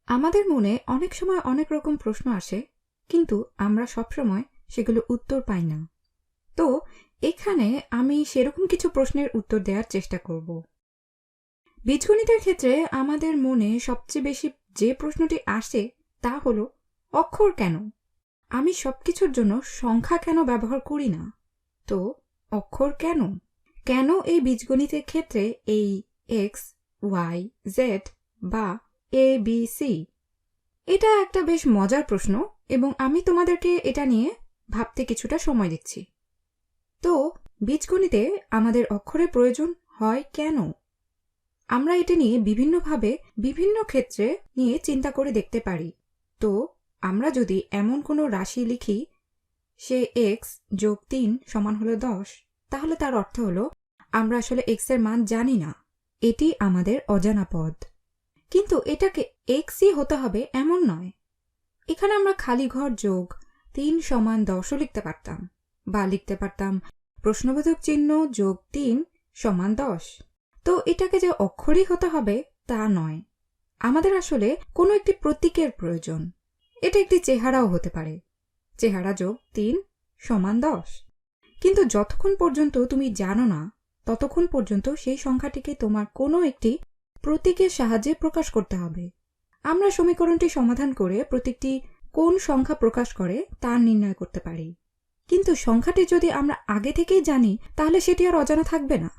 আমাদের মনে অনেক সময় অনেক রকম প্রশ্ন আসে, কিন্তু আমরা সবসময় সেগুলো উত্তর পাই না। তো এখানে আমি সেরকম কিছু প্রশ্নের উত্তর দেওয়ার চেষ্টা করব। বীজগণিতের ক্ষেত্রে আমাদের মনে সবচেয়ে বেশি যে প্রশ্নটি আসে তা হলো, অক্ষর কেন? আমি সবকিছুর জন্য সংখ্যা কেন ব্যবহার করি না? তো অক্ষর কেন? কেন এই বীজগণিতের ক্ষেত্রে এই এক্স, ওয়াই, জেড বা এ বি সি? এটা একটা বেশ মজার প্রশ্ন এবং আমি তোমাদেরকে এটা নিয়ে ভাবতে কিছুটা সময় দিচ্ছি। তো বীজগণিতে আমাদের অক্ষরের প্রয়োজন হয় কেন? আমরা এটা নিয়ে বিভিন্নভাবে বিভিন্ন ক্ষেত্রে নিয়ে চিন্তা করে দেখতে পারি। তো আমরা যদি এমন কোনো রাশি লিখি, সে এক্স যোগ ৩ সমান হলো ১০, তাহলে তার অর্থ হলো আমরা আসলে এক্স এর মান জানি না, এটি আমাদের অজানা পদ। কিন্তু এটাকে এক্সই হতে হবে এমন নয়। এখানে আমরা খালি ঘর যোগ ৩ সমান ১০ও লিখতে পারতাম, বা লিখতে পারতাম প্রশ্নবোধক চিহ্ন যোগ ৩ সমান ১০। তো এটাকে যে অক্ষরই হতে হবে তা নয়, আমাদের আসলে কোনো একটি প্রতীকের প্রয়োজন। এটা একটি চেহারাও হতে পারে, চেহারা যোগ ৩ সমান ১০। কিন্তু যতক্ষণ পর্যন্ত তুমি জানো না, ততক্ষণ পর্যন্ত সেই সংখ্যাটিকে তোমার কোনো একটি প্রতীকের সাহায্যে প্রকাশ করতে হবে। আমরা সমীকরণটি সমাধান করে প্রতীকটি কোন সংখ্যা প্রকাশ করে তা নির্ণয় করতে পারি। কিন্তু সংখ্যাটি যদি আমরা আগে থেকেই জানি, তাহলে সেটি আর অজানা থাকবে না।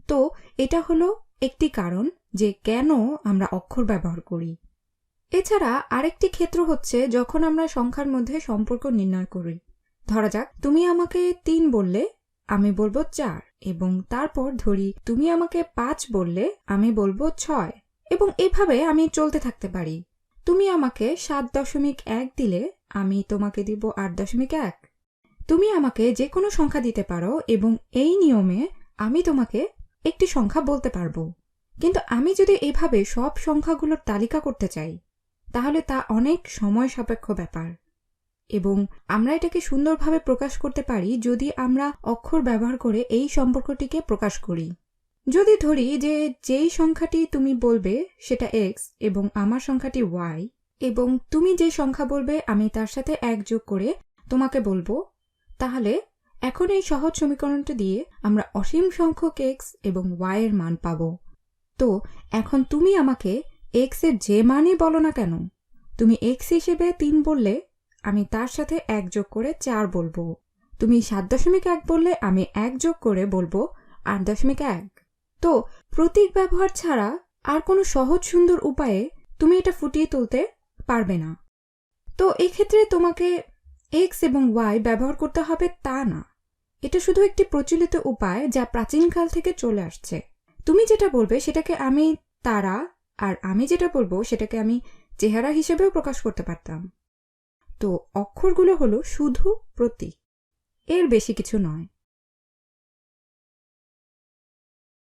তো এটা হলো একটি কারণ যে কেন আমরা অক্ষর ব্যবহার করি। এছাড়া আরেকটি ক্ষেত্র হচ্ছে যখন আমরা সংখ্যার মধ্যে সম্পর্ক নির্ণয় করি। ধরা যাক তুমি আমাকে ৩ বললে, আমি বলবো ৪, এবং তারপর ধরি তুমি আমাকে ৫ বললে, আমি বলবো ৬, এবং এভাবে আমি চলতে থাকতে পারি। তুমি আমাকে ৭.১ দিলে, আমি তোমাকে দিব ৮.১। তুমি আমাকে যে কোনো সংখ্যা দিতে পারো এবং এই নিয়মে আমি তোমাকে একটি সংখ্যা বলতে পারবো। কিন্তু আমি যদি এভাবে সব সংখ্যাগুলোর তালিকা করতে চাই, তাহলে তা অনেক সময় সাপেক্ষ ব্যাপার, এবং আমরা এটাকে সুন্দরভাবে প্রকাশ করতে পারি যদি আমরা অক্ষর ব্যবহার করে এই সম্পর্কটিকে প্রকাশ করি। যদি ধরি যে যেই সংখ্যাটি তুমি বলবে সেটা এক্স এবং আমার সংখ্যাটি ওয়াই, এবং তুমি যে সংখ্যা বলবে আমি তার সাথে ১ যোগ করে তোমাকে বলবো, তাহলে এখন এই সহজ সমীকরণটা দিয়ে আমরা অসীম সংখ্যক এক্স এবং ওয়াই এর মান পাবো। তো এখন তুমি আমাকে এক্স এর যে মানই বলো না কেন, তুমি এক্স হিসেবে ৩ বললে, আমি তার সাথে ১ যোগ করে ৪ বলবো। তুমি ৭.১ বললে, আমি ১ যোগ করে বলবো ৮.১। তো প্রতীক ব্যবহার ছাড়া আর কোনো সহজ সুন্দর উপায়ে তুমি এটা ফুটিয়ে তুলতে পারবে না। তো এক্ষেত্রে তোমাকে এক্স এবং ওয়াই ব্যবহার করতে হবে তা না, এটা শুধু একটি প্রচলিত উপায় যা প্রাচীনকাল থেকে চলে আসছে। তুমি যেটা বলবে সেটাকে আমি তারা, আর আমি যেটা বলবো সেটাকে আমি চেহারা হিসেবেও প্রকাশ করতে পারতাম। তো অক্ষরগুলো হলো শুধু প্রতীক, এর বেশি কিছু নয়।